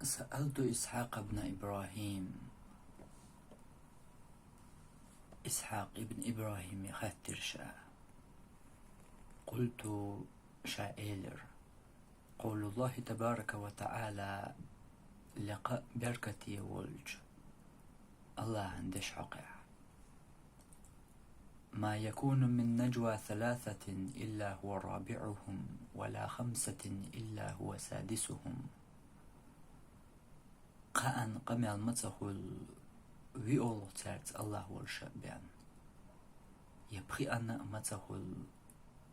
سألت إسحاق بن إبراهيم. إسحاق ابن إبراهيم يختر شاء. قلت شائلر قول الله تبارك وتعالى لقاء بركتي ولج الله عندش حقع ما يكون من نجوى 3 إلا هو رابعهم ولا 5 إلا هو سادسهم قان قمع المتخل ويقول تارت الله والشبان يبقي أن متخل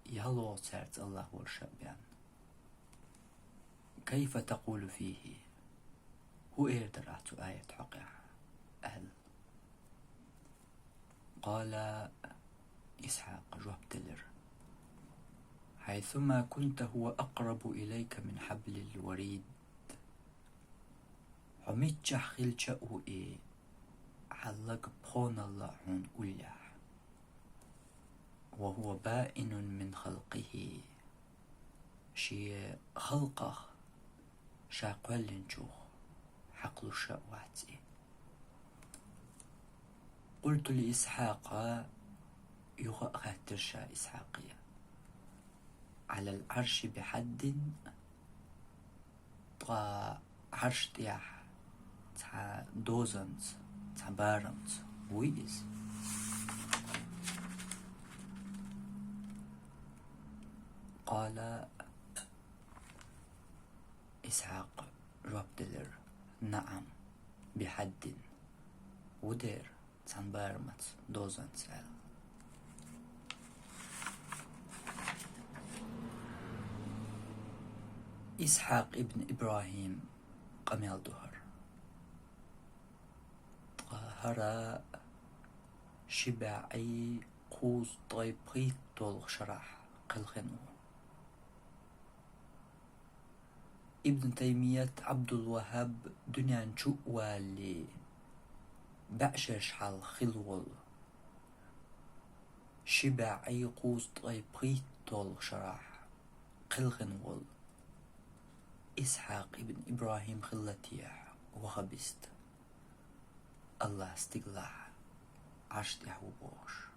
يهلو تارت الله والشبان كيف تقول فيه هو إردرات آية حقع أهل قال إسحاق جواب لر حيثما كنت هو أقرب إليك من حبل الوريد حميد جحخل شأوئي علق بخون الله عن أولياء وهو بائن من خلقه شي خلقه شاقل نشوخ حقل الشأواتي قلت لإسحاق يغأ ترشا إسحاقية على العرش بحد طا عرش تياح تا دوزنت تا بارنت ويز قال إسحاق جواب دلر نعم بحد ودير تان بارمت دوزنت سأل إسحاق ابن إبراهيم قميل دهر طهر شباعي قوز طيبقيت طولغ شرح قلخنو ابن تيمية عبد الوهاب دنيا نشوء والي بأشش حال خلول شباعي قوز طيبقيت طولغ شرح قلخنو إسحاق ابن إبراهيم خلتيح وخبست الله استقلع عشت يحو بوش